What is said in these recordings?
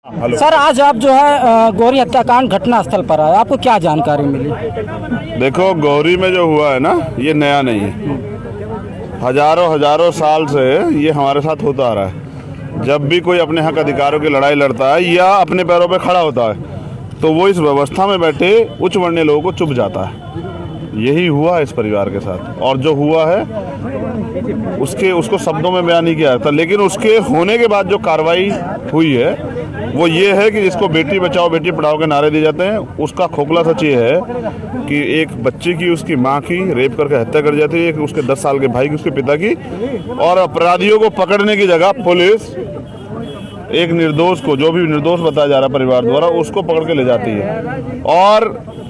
Sir आज आप जो है गौरी हत्याकांड घटना स्थल पर आए, आपको क्या जानकारी मिली? देखो, गौरी में जो हुआ है ना, ये नया नहीं है। हजारों साल से ये हमारे साथ होता आ रहा है। जब भी कोई अपने हक अधिकारों की लड़ाई लड़ता है या अपने पैरों पे खड़ा होता है तो वो इस व्यवस्था में बैठे उच्च वर्णीय लोगों को चुप जाता है। यही हुआ इस परिवार के साथ, और जो हुआ है उसको शब्दों में बयान नहीं किया जाता, लेकिन उसके होने के बाद जो कार्रवाई हुई है वो ये है कि जिसको बेटी बचाओ बेटी पढ़ाओ के नारे दिए जाते हैं, उसका खोखला सच ये है कि एक बच्चे की उसकी माँ की रेप करके हत्या कर जाती है, उसके 10 साल के भाई की, उसके पिता की, और अपराधियों को पकड़ने की जगह पुलिस एक निर्दोष को, जो भी निर्दोष बताया जा रहा है परिवार द्वारा, उसको पकड़ के ले जाती है। और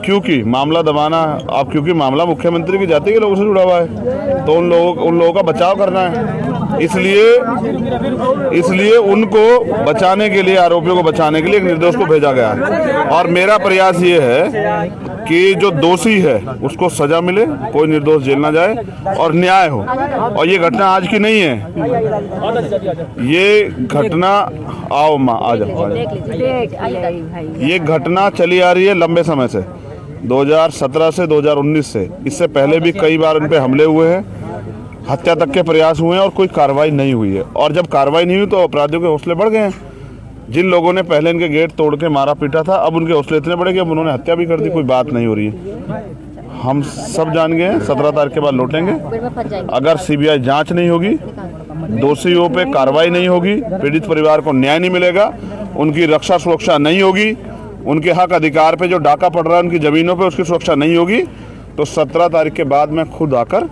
क्योंकि मामला दबाना, अब क्योंकि मामला मुख्यमंत्री की जाति के लोगों से जुड़ा हुआ है तो उन लोगों का बचाव करना है, इसलिए उनको बचाने के लिए, आरोपियों को बचाने के लिए एक निर्दोष को भेजा गया है। और मेरा प्रयास ये है कि जो दोषी है उसको सजा मिले, कोई निर्दोष जेल ना जाए और न्याय हो। और ये घटना आज की नहीं है, ये घटना आओ माँ आ जाओ, ये घटना चली आ रही है लंबे समय से, 2017 से 2019 से। इससे पहले भी कई बार उन पे हमले हुए हैं, हत्या तक के प्रयास हुए हैं और कोई कार्रवाई नहीं हुई है। और जब कार्रवाई नहीं हुई तो अपराधियों के हौसले बढ़ गए हैं। जिन लोगों ने पहले इनके गेट तोड़ के मारा पीटा था, अब उनके हौसले इतने बढ़े कि अब उन्होंने हत्या भी कर दी, कोई बात नहीं हो रही है। हम सब जान गए हैं 17 तारीख के बाद लौटेंगे। अगर सीबीआई जांच नहीं होगी, दोषियों पे कार्रवाई नहीं होगी, पीड़ित परिवार को न्याय नहीं मिलेगा, उनकी रक्षा सुरक्षा नहीं होगी, उनके हक अधिकार पे जो डाका पड़ रहा है उनकी ज़मीनों पे उसकी सुरक्षा नहीं होगी, तो 17 तारीख के बाद मैं खुद आकर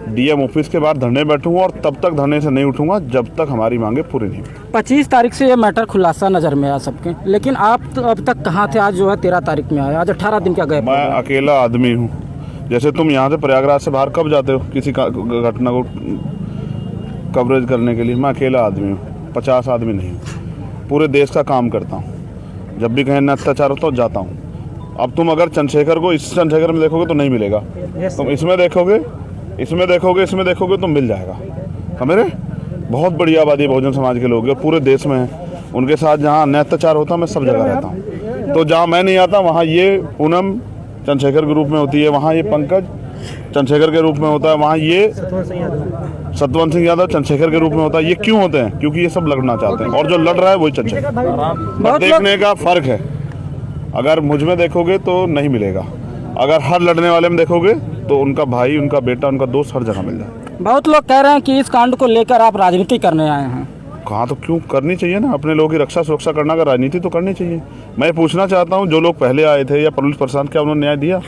डीएम ऑफिस के बाहर धरने बैठूंगा और तब तक धरने से नहीं उठूंगा जब तक हमारी मांगे पूरी नहीं हुई। 25 तारीख से ये मैटर खुलासा नज़र में आया सबके, लेकिन आप तो अब तक कहाँ थे? आज जो है 13 तारीख में आया, आज 18 दिन का गए। मैं अकेला आदमी हूँ। जैसे तुम यहाँ से प्रयागराज से बाहर कब जाते हो किसी घटना को कवरेज करने के लिए? मैं अकेला आदमी हूँ, 50 आदमी नहीं। पूरे देश का काम करता हूँ, जब भी कहीं अत्याचार होता है जाता हूँ। अब तुम अगर चंद्रशेखर को इस चंद्रशेखर में देखोगे तो नहीं मिलेगा, तुम इसमें देखोगे तो मिल जाएगा। समझ रहे? बहुत बड़ी आबादी बहुजन समाज के लोग हैं, पूरे देश में हैं। उनके साथ जहाँ अन्याय अत्याचार होता है मैं सब जगह रहता हूँ। तो जहाँ मैं नहीं आता वहाँ ये पूनम चंद्रशेखर के रूप में होती है, वहाँ ये पंकज चंद्रशेखर के रूप में होता है, वहाँ ये सतवंत सिंह यादव चंद्रशेखर के रूप में होता है। ये क्यों होते हैं? क्योंकि ये सब लड़ना चाहते हैं और जो लड़ रहा है वही चंद्रशेखर। देखने का फर्क है, अगर मुझ में देखोगे तो नहीं मिलेगा, अगर हर लड़ने वाले में देखोगे तो उनका भाई, उनका बेटा, उनका दोस्त हर जगह मिल जाए। बहुत लोग कह रहे हैं कि इस कांड को लेकर आप राजनीति करने आए हैं। कहाँ, तो क्यों करनी चाहिए ना, अपने लोगों की रक्षा सुरक्षा करना का राजनीति तो करनी चाहिए। मैं पूछना चाहता हूँ, जो लोग पहले आए थे या पुलिस प्रशासन, क्या उन्होंने न्याय दिया?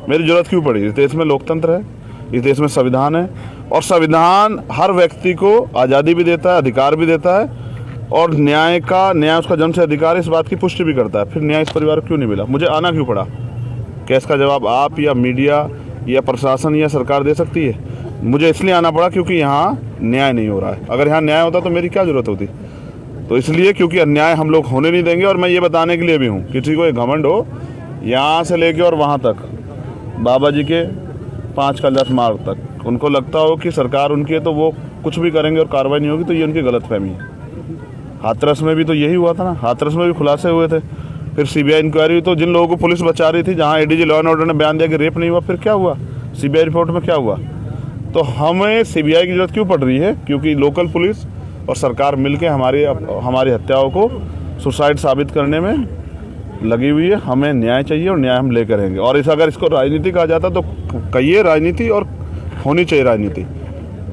मेरी जरूरत क्यों पड़ी? इस देश में लोकतंत्र है, इस देश में संविधान है, और संविधान हर व्यक्ति को आज़ादी भी देता है, अधिकार भी देता है, और न्याय उसका जन्म से अधिकार, इस बात की पुष्टि भी करता है। फिर न्याय इस परिवार को क्यों नहीं मिला? मुझे आना क्यों पड़ा? क्या इसका जवाब आप या मीडिया या प्रशासन या सरकार दे सकती है? मुझे इसलिए आना पड़ा क्योंकि यहाँ न्याय नहीं हो रहा है। अगर यहाँ न्याय होता तो मेरी क्या ज़रूरत होती? तो इसलिए क्योंकि अन्याय हम लोग होने नहीं देंगे। और मैं ये बताने के लिए भी हूँ, किसी को एक घमंड हो, यहाँ से लेके और वहाँ तक, बाबा जी के 5 कलश मार्ग तक, उनको लगता हो कि सरकार उनकी है तो वो कुछ भी करेंगे और कार्रवाई नहीं होगी, तो ये उनकी गलतफहमी है। हाथरस में भी तो यही हुआ था ना, हाथरस में भी खुलासे हुए थे, फिर सीबीआई इंक्वायरी हुई, तो जिन लोगों को पुलिस बचा रही थी, जहां एडीजी लॉ एंड ऑर्डर ने बयान दिया कि रेप नहीं हुआ, फिर क्या हुआ? सीबीआई रिपोर्ट में क्या हुआ? तो हमें सीबीआई की जरूरत क्यों पड़ रही है? क्योंकि लोकल पुलिस और सरकार मिलके हमारी हत्याओं को सुसाइड साबित करने में लगी हुई है। हमें न्याय चाहिए और न्याय हम लेकर रहेंगे। और अगर इसको राजनीति कहा जाता तो कहिए राजनीति, और होनी चाहिए राजनीति।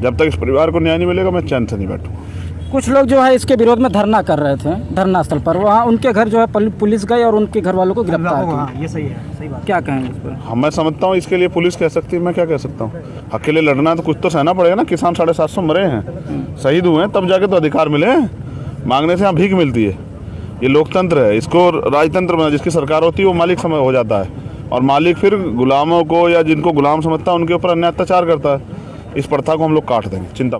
जब तक इस परिवार को न्याय नहीं मिलेगा मैं चैन से नहीं बैठूंगा। कुछ लोग जो है इसके विरोध में धरना कर रहे थे, धरना स्थल पर, वहाँ उनके घर जो है पुलिस गई और उनके घर वालों को गिरफ्तार किया। ये सही है, सही बात। क्या कहेंगे इस पर? मैं समझता हूँ इसके लिए पुलिस कह सकती है, मैं क्या कह सकता हूँ? अकेले लड़ना है तो कुछ तो सहना पड़ेगा ना। किसान 750 मरे हैं, शहीद हुए हैं, तब जाके तो अधिकार मिले हैं। मांगने से यहाँ भीख मिलती है। ये लोकतंत्र है, इसको राजतंत्र में जिसकी सरकार होती है वो मालिक समय हो जाता है, और मालिक फिर गुलामों को या जिनको गुलाम समझता है उनके ऊपर अन्याय अत्याचार करता है। इस प्रथा को हम लोग काट देंगे, चिंता